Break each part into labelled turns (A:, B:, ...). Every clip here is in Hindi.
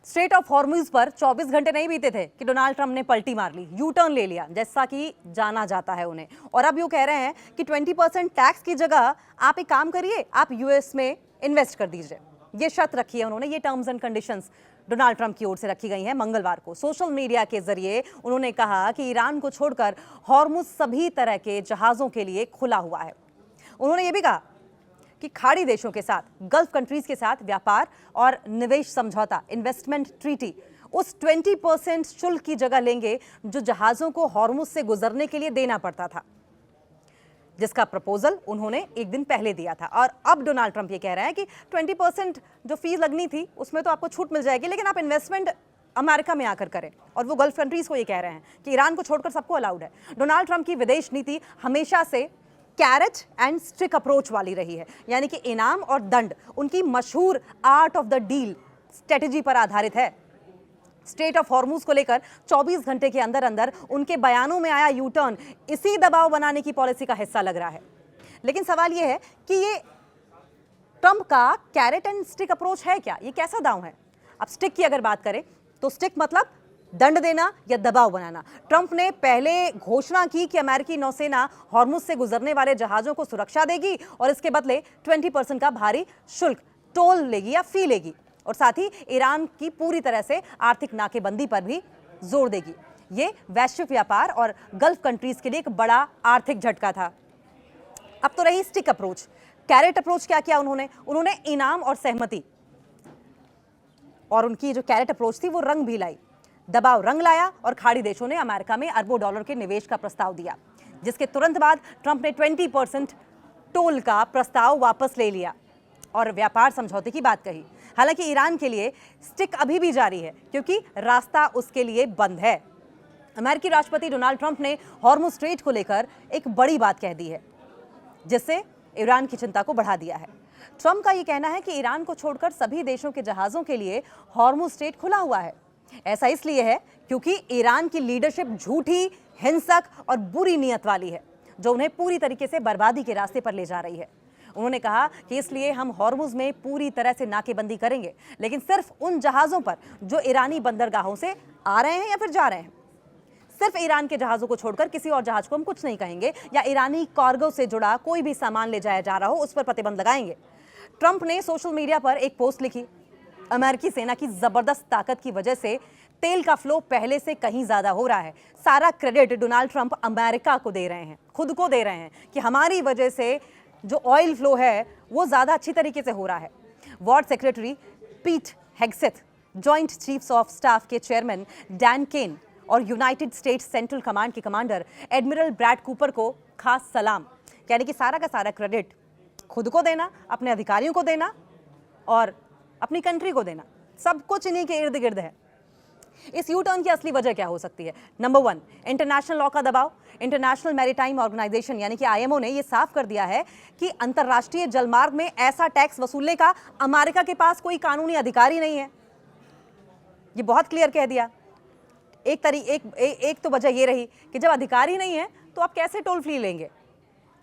A: स्ट्रेट ऑफ हॉर्मुज पर 24 घंटे नहीं बीते थे कि डोनाल्ड ट्रंप ने पलटी मार ली, यू टर्न ले लिया, जैसा कि जाना जाता है उन्हें। और अब यूँ कह रहे हैं कि 20% टैक्स की जगह आप एक काम करिए, आप यूएस में इन्वेस्ट कर दीजिए। ये शर्त रखी है उन्होंने, ये terms and conditions Donald Trump की ओर से रखी गई हैं। मंगलवार को सोशल मीडिया के जरिए उन्होंने कहा कि ईरान को छोड़कर हॉर्मुज सभी तरह के जहाज़ों के लिए खुला हुआ है। उन्होंने ये भी कहा कि खाड़ी देशों के साथ, गल्फ कंट्रीज के साथ व्यापार और निवेश समझौता, इन्वेस्टमेंट ट्रीटी उस 20% शुल्क की जगह लेंगे जो जहाज़ों को हॉर्मुज से गुजरने के लिए देना पड़ता था, जिसका प्रपोजल उन्होंने एक दिन पहले दिया था। और अब डोनाल्ड ट्रंप ये कह रहे हैं कि 20% जो फीस लगनी थी उसमें तो आपको छूट मिल जाएगी, लेकिन आप इन्वेस्टमेंट अमेरिका में आकर करें। और वो गल्फ कंट्रीज को ये कह रहे हैं कि ईरान को छोड़कर सबको अलाउड है। डोनाल्ड ट्रंप की विदेश नीति हमेशा से कैरेट एंड स्टिक अप्रोच वाली रही है, यानी कि इनाम और दंड उनकी मशहूर art of the deal strategy पर आधारित है। स्ट्रेट ऑफ हॉर्मुज को लेकर 24 घंटे के अंदर अंदर उनके बयानों में आया यू टर्न इसी दबाव बनाने की पॉलिसी का हिस्सा लग रहा है। लेकिन सवाल यह है कि ये ट्रंप का कैरेट एंड स्टिक अप्रोच है क्या? ये कैसा दांव है? अब स्टिक की अगर बात करें तो स्टिक मतलब दंड देना या दबाव बनाना। ट्रंप ने पहले घोषणा की कि अमेरिकी नौसेना हॉर्मुज से गुजरने वाले जहाजों को सुरक्षा देगी और इसके बदले 20% का भारी शुल्क, टोल लेगी या फी लेगी, और साथ ही ईरान की पूरी तरह से आर्थिक नाकेबंदी पर भी जोर देगी। ये वैश्विक व्यापार और गल्फ कंट्रीज के लिए एक बड़ा आर्थिक झटका था। अब तो रही स्टिक अप्रोच। कैरेट अप्रोच क्या किया उन्होंने इनाम और सहमति, और उनकी जो कैरेट अप्रोच थी वो रंग भी लाई, दबाव रंग लाया, और खाड़ी देशों ने अमेरिका में अरबों डॉलर के निवेश का प्रस्ताव दिया, जिसके तुरंत बाद ट्रंप ने 20% टोल का प्रस्ताव वापस ले लिया और व्यापार समझौते की बात कही। हालांकि ईरान के लिए स्टिक अभी भी जारी है, क्योंकि रास्ता उसके लिए बंद है। अमेरिकी राष्ट्रपति डोनाल्ड ट्रंप ने हॉर्मुज स्ट्रेट को लेकर एक बड़ी बात कह दी है, जिससे ईरान की चिंता को बढ़ा दिया है। ट्रंप का यह कहना है कि ईरान को छोड़कर सभी देशों के जहाजों के लिए हॉर्मुज स्ट्रेट खुला हुआ है। ऐसा इसलिए है क्योंकि ईरान की लीडरशिप झूठी, हिंसक और बुरी नीयत वाली है, जो उन्हें पूरी तरीके से बर्बादी के रास्ते पर ले जा रही है। उन्होंने कहा कि इसलिए हम हॉर्मुज में पूरी तरह से नाकेबंदी करेंगे, लेकिन सिर्फ उन जहाज़ों पर जो ईरानी बंदरगाहों से आ रहे हैं या फिर जा रहे हैं। सिर्फ ईरान के जहाज़ों को छोड़कर किसी और जहाज को हम कुछ नहीं कहेंगे, या ईरानी कार्गो से जुड़ा कोई भी सामान ले जाया जा रहा हो उस पर प्रतिबंध लगाएंगे। ट्रंप ने सोशल मीडिया पर एक पोस्ट लिखी, अमेरिकी सेना की जबरदस्त ताकत की वजह से तेल का फ्लो पहले से कहीं ज्यादा हो रहा है। सारा क्रेडिट डोनाल्ड ट्रंप अमेरिका को दे रहे हैं, खुद को दे रहे हैं, कि हमारी वजह से जो ऑयल फ्लो है वो ज्यादा अच्छी तरीके से हो रहा है। वॉर सेक्रेटरी पीट हेग्सेथ, जॉइंट चीफ्स ऑफ स्टाफ के चेयरमैन डैन केन और यूनाइटेड स्टेट्स सेंट्रल कमांड के कमांडर एडमिरल ब्रैड कूपर को खास सलाम। यानी कि सारा का सारा क्रेडिट खुद को देना, अपने अधिकारियों को देना और अपनी कंट्री को देना, सब कुछ इन्हीं के इर्द गिर्द है। इस यू टर्न की असली वजह क्या हो सकती है? नंबर 1, इंटरनेशनल लॉ का दबाव। इंटरनेशनल मैरीटाइम ऑर्गेनाइजेशन यानी कि आईएमओ ने यह साफ कर दिया है कि अंतर्राष्ट्रीय जलमार्ग में ऐसा टैक्स वसूलने का अमेरिका के पास कोई कानूनी अधिकार ही नहीं है। ये बहुत क्लियर कह दिया। एक तो वजह ये रही कि जब अधिकार ही नहीं है तो आप कैसे टोल फ्री लेंगे?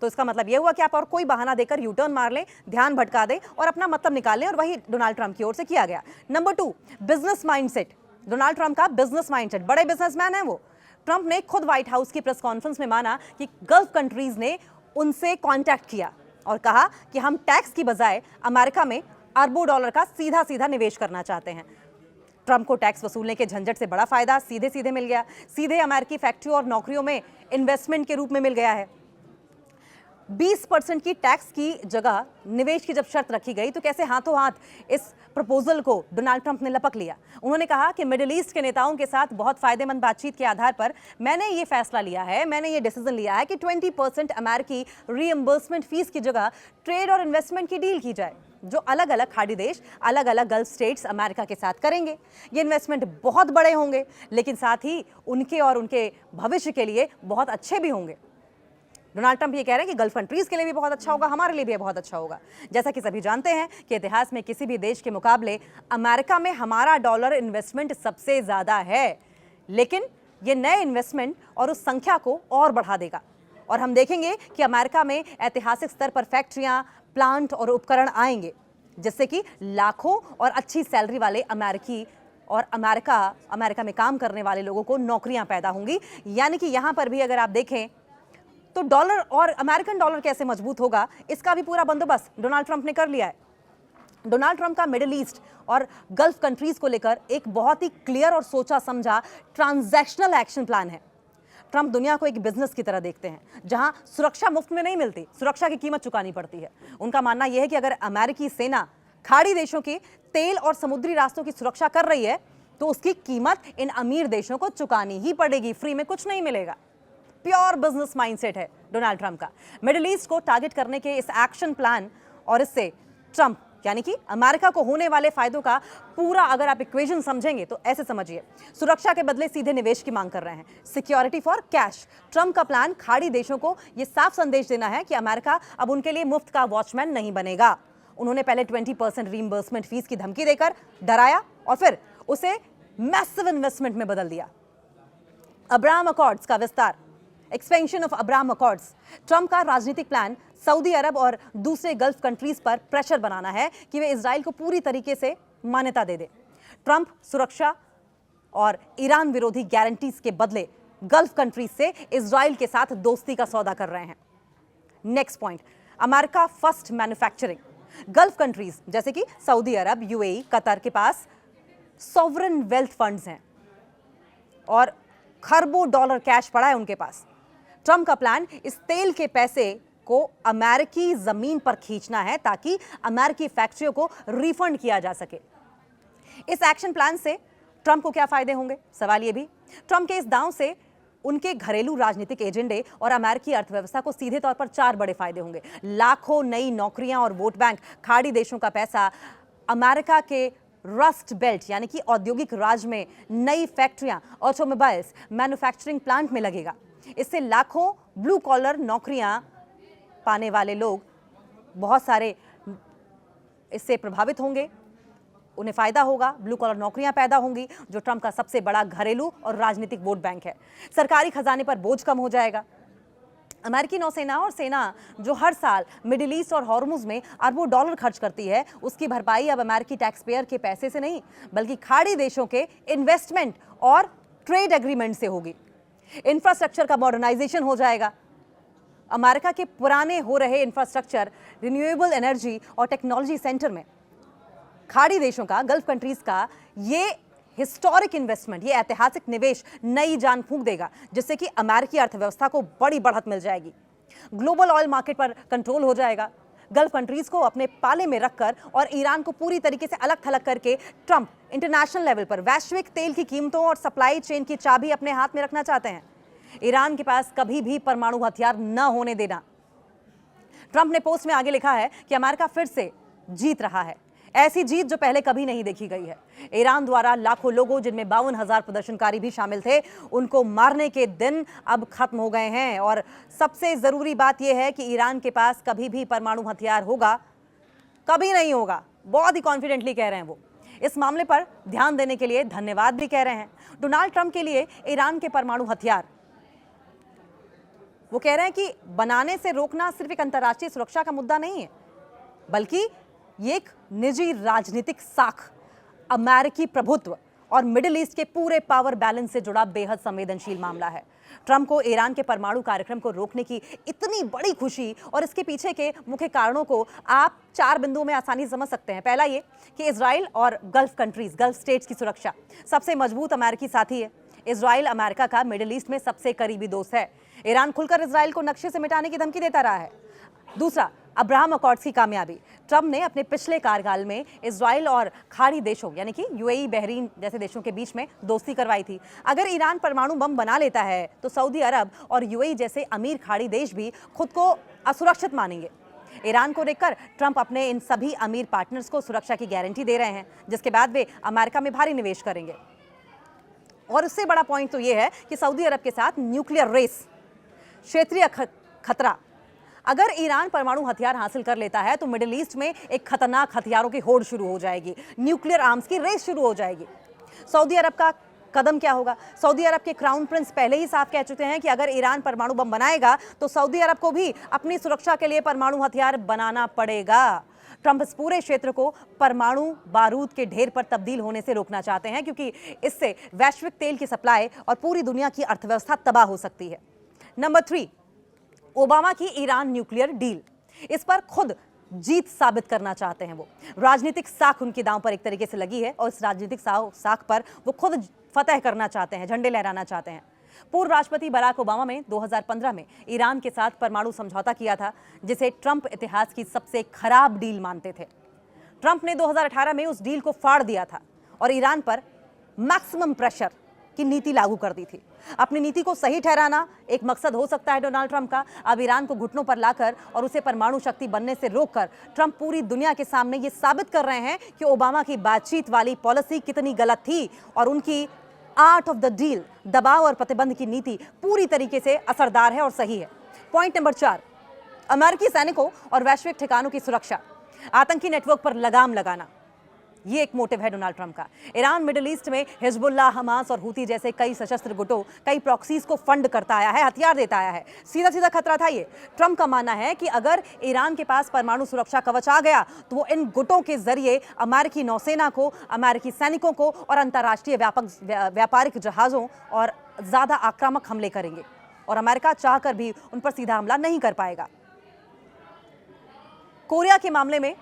A: तो इसका मतलब यह हुआ कि आप और कोई बहाना देकर यू टर्न मार लें, ध्यान भटका दें और अपना मतलब निकाल लें, और वही डोनाल्ड ट्रंप की ओर से किया गया। Number 2, business mindset. Donald Trump का बिजनेस माइंडसेट, बड़े बिजनेसमैन है वो। ट्रंप ने खुद व्हाइट हाउस की प्रेस कॉन्फ्रेंस में माना कि गल्फ कंट्रीज ने उनसे कांटेक्ट किया और कहा कि हम टैक्स की बजाय अमेरिका में अरबों डॉलर का सीधा सीधा निवेश करना चाहते हैं। ट्रंप को टैक्स वसूलने के झंझट से बड़ा फायदा सीधे सीधे मिल गया, सीधे अमेरिकी फैक्ट्रियों और नौकरियों में इन्वेस्टमेंट के रूप में मिल गया है। 20% की टैक्स की जगह निवेश की जब शर्त रखी गई तो कैसे हाथों हाथ इस प्रपोजल को डोनाल्ड ट्रंप ने लपक लिया। उन्होंने कहा कि मिडिल ईस्ट के नेताओं के साथ बहुत फायदेमंद बातचीत के आधार पर मैंने ये फैसला लिया है, मैंने ये डिसीजन लिया है कि 20% अमेरिकी रीइंबर्समेंट फीस की जगह ट्रेड और इन्वेस्टमेंट की डील की जाए, जो अलग अलग खाड़ी देश, अलग अलग गल्फ स्टेट्स अमेरिका के साथ करेंगे। ये इन्वेस्टमेंट बहुत बड़े होंगे, लेकिन साथ ही उनके और उनके भविष्य के लिए बहुत अच्छे भी होंगे। डोनाल्ड ट्रंप ये कह रहे हैं कि गल्फ कंट्रीज के लिए भी बहुत अच्छा होगा, हमारे लिए भी बहुत अच्छा होगा। जैसा कि सभी जानते हैं कि इतिहास में किसी भी देश के मुकाबले अमेरिका में हमारा डॉलर इन्वेस्टमेंट सबसे ज़्यादा है, लेकिन ये नए इन्वेस्टमेंट और उस संख्या को और बढ़ा देगा। और हम देखेंगे कि अमेरिका में ऐतिहासिक स्तर पर फैक्ट्रियां, प्लांट और उपकरण आएंगे, जिससे कि लाखों और अच्छी सैलरी वाले अमेरिकी और अमेरिका में काम करने वाले लोगों को नौकरियां पैदा होंगी। यानी कि यहां पर भी अगर आप देखें तो डॉलर और अमेरिकन डॉलर कैसे मजबूत होगा, इसका भी पूरा बंदोबस्त डोनाल्ड ट्रंप ने कर लिया है। डोनाल्ड ट्रंप का मिडिल ईस्ट और गल्फ कंट्रीज को लेकर एक बहुत ही क्लियर और सोचा समझा ट्रांजैक्शनल एक्शन प्लान है। ट्रंप दुनिया को एक बिजनेस की तरह देखते हैं, जहां सुरक्षा मुफ्त में नहीं मिलती, सुरक्षा की कीमत चुकानी पड़ती है। उनका मानना यह है कि अगर अमेरिकी सेना खाड़ी देशों के तेल और समुद्री रास्तों की सुरक्षा कर रही है तो उसकी कीमत इन अमीर देशों को चुकानी ही पड़ेगी, फ्री में कुछ नहीं मिलेगा। प्योर बिजनेस माइंडसेट है डोनाल्ड ट्रंप का। मिडिल ईस्ट को टारगेट करने के इस एक्शन प्लान और इससे ट्रंप यानी कि अमेरिका को होने वाले फायदों का पूरा अगर आप इक्वेशन समझेंगे तो ऐसे समझिए, सुरक्षा के बदले सीधे निवेश की मांग कर रहे हैं, सिक्योरिटी फॉर कैश। ट्रंप का प्लान खाड़ी देशों को यह साफ संदेश देना है कि अमेरिका अब उनके लिए मुफ्त का वॉचमैन नहीं बनेगा। उन्होंने पहले 20% रीइंबर्समेंट फीस की धमकी देकर डराया और फिर उसे मैसिव इन्वेस्टमेंट में बदल दिया। अब्राहम अकॉर्ड्स का विस्तार, expansion of Abraham accords. Trump का राजनीतिक प्लान सऊदी अरब और दूसरे गल्फ कंट्रीज पर प्रेशर बनाना है कि वे इजराइल को पूरी तरीके से मान्यता दे दे। ट्रंप सुरक्षा और ईरान विरोधी गारंटीज के बदले गल्फ कंट्रीज से इजराइल के साथ दोस्ती का सौदा कर रहे हैं। Next point, America first manufacturing. Gulf countries जैसे कि सऊदी अरब, यूएई, कतर के पास सॉवरन वेल्थ फंड्स हैं और खरबों डॉलर कैश पड़ा है उनके पास। ट्रंप का प्लान इस तेल के पैसे को अमेरिकी जमीन पर खींचना है ताकि अमेरिकी फैक्ट्रियों को रिफंड किया जा सके। इस एक्शन प्लान से ट्रंप को क्या फायदे होंगे, सवाल यह भी। ट्रंप के इस दांव से उनके घरेलू राजनीतिक एजेंडे और अमेरिकी अर्थव्यवस्था को सीधे तौर पर 4 बड़े फायदे होंगे। लाखों नई नौकरियां और वोट बैंक, खाड़ी देशों का पैसा, अमेरिका के रस्ट बेल्ट यानी कि औद्योगिक राज में नई फैक्ट्रियां, ऑटोमोबाइल्स, मैन्युफैक्चरिंग प्लांट में लगेगा। इससे लाखों ब्लू कॉलर नौकरियां पाने वाले लोग बहुत सारे इससे प्रभावित होंगे, उन्हें फायदा होगा, ब्लू कॉलर नौकरियां पैदा होंगी, जो ट्रंप का सबसे बड़ा घरेलू और राजनीतिक वोट बैंक है। सरकारी खजाने पर बोझ कम हो जाएगा। अमेरिकी नौसेना और सेना जो हर साल मिडिल ईस्ट और हॉर्मुज में अरबों डॉलर खर्च करती है, उसकी भरपाई अब अमेरिकी टैक्स पेयर के पैसे से नहीं बल्कि खाड़ी देशों के इन्वेस्टमेंट और ट्रेड एग्रीमेंट से होगी। इंफ्रास्ट्रक्चर का मॉडर्नाइजेशन हो जाएगा। अमेरिका के पुराने हो रहे इंफ्रास्ट्रक्चर, रिन्यूएबल एनर्जी और टेक्नोलॉजी सेंटर में खाड़ी देशों का, गल्फ कंट्रीज का ये हिस्टोरिक इन्वेस्टमेंट, ये ऐतिहासिक निवेश नई जान फूंक देगा, जिससे कि अमेरिकी अर्थव्यवस्था को बड़ी बढ़त मिल जाएगी। ग्लोबल ऑयल मार्केट पर कंट्रोल हो जाएगा। गल्फ कंट्रीज को अपने पाले में रखकर और ईरान को पूरी तरीके से अलग थलग करके ट्रंप इंटरनेशनल लेवल पर वैश्विक तेल की कीमतों और सप्लाई चेन की चाबी अपने हाथ में रखना चाहते हैं। ईरान के पास कभी भी परमाणु हथियार न होने देना। ट्रंप ने पोस्ट में आगे लिखा है कि अमेरिका फिर से जीत रहा है, ऐसी जीत जो पहले कभी नहीं देखी गई है। ईरान द्वारा लाखों लोगों, जिनमें 52,000 प्रदर्शनकारी भी शामिल थे, उनको मारने के दिन अब खत्म हो गए हैं। और सबसे जरूरी बात यह है कि ईरान के पास कभी भी परमाणु हथियार होगा, कभी नहीं होगा। बहुत ही कॉन्फिडेंटली कह रहे हैं वो। इस मामले पर ध्यान देने के लिए धन्यवाद भी कह रहे हैं। डोनाल्ड ट्रंप के लिए ईरान के परमाणु हथियार, वो कह रहे हैं कि बनाने से रोकना सिर्फ एक अंतर्राष्ट्रीय सुरक्षा का मुद्दा नहीं है, बल्कि ये एक निजी राजनीतिक साख, अमेरिकी प्रभुत्व और मिडिल ईस्ट के पूरे पावर बैलेंस से जुड़ा बेहद संवेदनशील मामला है। ट्रंप को ईरान के परमाणु कार्यक्रम को रोकने की इतनी बड़ी खुशी और इसके पीछे के मुख्य कारणों को आप 4 बिंदुओं में आसानी से समझ सकते हैं। पहला ये कि इजराइल और गल्फ कंट्रीज, गल्फ स्टेट्स की सुरक्षा। सबसे मजबूत अमेरिकी साथी है। इजराइल अमेरिका का मिडिल ईस्ट में सबसे करीबी दोस्त है। ईरान खुलकर इजराइल को नक्शे से मिटाने की धमकी देता रहा है। दूसरा, अब्राहम अकॉर्ड्स की कामयाबी। ट्रंप ने अपने पिछले कार्यकाल में इजराइल और खाड़ी देशों यानी कि यूएई, बहरीन जैसे देशों के बीच में दोस्ती करवाई थी। अगर ईरान परमाणु बम बना लेता है तो सऊदी अरब और यूएई जैसे अमीर खाड़ी देश भी खुद को असुरक्षित मानेंगे। ईरान को देखकर ट्रंप अपने इन सभी अमीर पार्टनर्स को सुरक्षा की गारंटी दे रहे हैं, जिसके बाद वे अमेरिका में भारी निवेश करेंगे। और उससे बड़ा पॉइंट तो यह है कि सऊदी अरब के साथ न्यूक्लियर रेस, क्षेत्रीय खतरा। अगर ईरान परमाणु हथियार हासिल कर लेता है तो मिडिल ईस्ट में एक खतरनाक हथियारों की होड़ शुरू हो जाएगी, न्यूक्लियर आर्म्स की रेस शुरू हो जाएगी। सऊदी अरब का कदम क्या होगा? सऊदी अरब के क्राउन प्रिंस पहले ही साफ कह चुके हैं कि अगर ईरान परमाणु बम बनाएगा तो सऊदी अरब को भी अपनी सुरक्षा के लिए परमाणु हथियार बनाना पड़ेगा। ट्रंप इस पूरे क्षेत्र को परमाणु बारूद के ढेर पर तब्दील होने से रोकना चाहते हैं, क्योंकि इससे वैश्विक तेल की सप्लाई और पूरी दुनिया की अर्थव्यवस्था तबाह हो सकती है। नंबर 3, ओबामा की ईरान न्यूक्लियर डील। इस पर खुद जीत साबित करना चाहते हैं वो। राजनीतिक साख उनकी दांव पर एक तरीके से लगी है और इस राजनीतिक साख पर वो खुद फतह करना चाहते हैं, झंडे लहराना चाहते हैं। पूर्व राष्ट्रपति बराक ओबामा में 2015 में ईरान के साथ परमाणु समझौता किया था, जिसे ट्रंप इतिहास की सबसे खराब डील मानते थे। ट्रंप ने 2018 में उस डील को फाड़ दिया था और ईरान पर मैक्सिमम प्रेशर की नीति लागू कर दी थी। अपनी नीति को सही ठहराना एक मकसद हो सकता है डोनाल्ड ट्रंप का। अब ईरान को घुटनों पर लाकर और उसे परमाणु शक्ति बनने से रोककर ट्रंप पूरी दुनिया के सामने ये साबित कर रहे हैं कि ओबामा की बातचीत वाली पॉलिसी कितनी गलत थी और उनकी आर्ट ऑफ द डील, दबाव और प्रतिबंध की नीति पूरी तरीके से असरदार है और सही है। पॉइंट नंबर 4, अमेरिकी सैनिकों और वैश्विक ठिकानों की सुरक्षा, आतंकी नेटवर्क पर लगाम लगाना, ये एक मोटिव है डोनाल्ड ट्रंप का। ईरान मिडिल ईस्ट में हिजबुल्लाह, हमास और हूती जैसे कई सशस्त्र गुटों, कई प्रॉक्सीज को फंड करता आया है, हथियार देता आया है। सीधा सीधा खतरा था ये। ट्रंप का मानना है कि अगर ईरान के पास परमाणु सुरक्षा कवच आ गया तो वो इन गुटों के जरिए अमेरिकी नौसेना को, अमेरिकी सैनिकों को और अंतर्राष्ट्रीय व्यापारिक जहाजों और ज्यादा आक्रामक हमले करेंगे और अमेरिका चाहकर भी उन पर सीधा हमला नहीं कर पाएगा। कोरिया के मामले में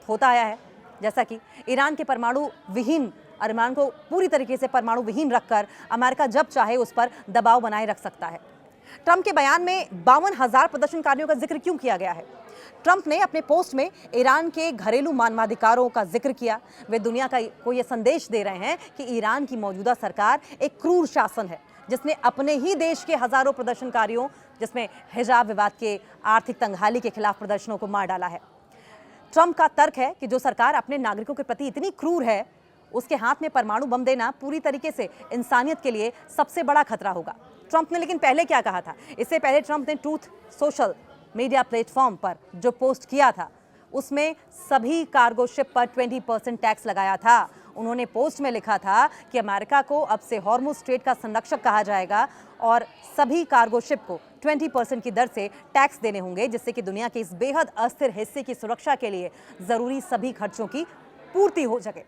A: होता आया है जैसा कि ईरान के परमाणु विहीन, ईरान को पूरी तरीके से परमाणु विहीन रखकर अमेरिका जब चाहे उस पर दबाव बनाए रख सकता है। ट्रंप के बयान में 52,000 प्रदर्शनकारियों का जिक्र क्यों किया गया है? ट्रंप ने अपने पोस्ट में ईरान के घरेलू मानवाधिकारों का जिक्र किया। वे दुनिया को यह संदेश दे रहे हैं कि ईरान की मौजूदा सरकार एक क्रूर शासन है, जिसने अपने ही देश के हजारों प्रदर्शनकारियों, जिसमें हिजाब विवाद के, आर्थिक तंगहाली के खिलाफ प्रदर्शनों को मार डाला है। ट्रंप का तर्क है कि जो सरकार अपने नागरिकों के प्रति इतनी क्रूर है, उसके हाथ में परमाणु बम देना पूरी तरीके से इंसानियत के लिए सबसे बड़ा खतरा होगा। ट्रंप ने लेकिन पहले क्या कहा था? इससे पहले ट्रंप ने ट्रूथ सोशल मीडिया प्लेटफॉर्म पर जो पोस्ट किया था, उसमें सभी कार्गो शिप पर 20% टैक्स लगाया था। उन्होंने पोस्ट में लिखा था कि अमेरिका को अब से हॉर्मुज स्ट्रेट का संरक्षक कहा जाएगा और सभी कार्गो शिप को 20% की दर से टैक्स देने होंगे, जिससे कि दुनिया के इस बेहद अस्थिर हिस्से की सुरक्षा के लिए जरूरी सभी खर्चों की पूर्ति हो सके।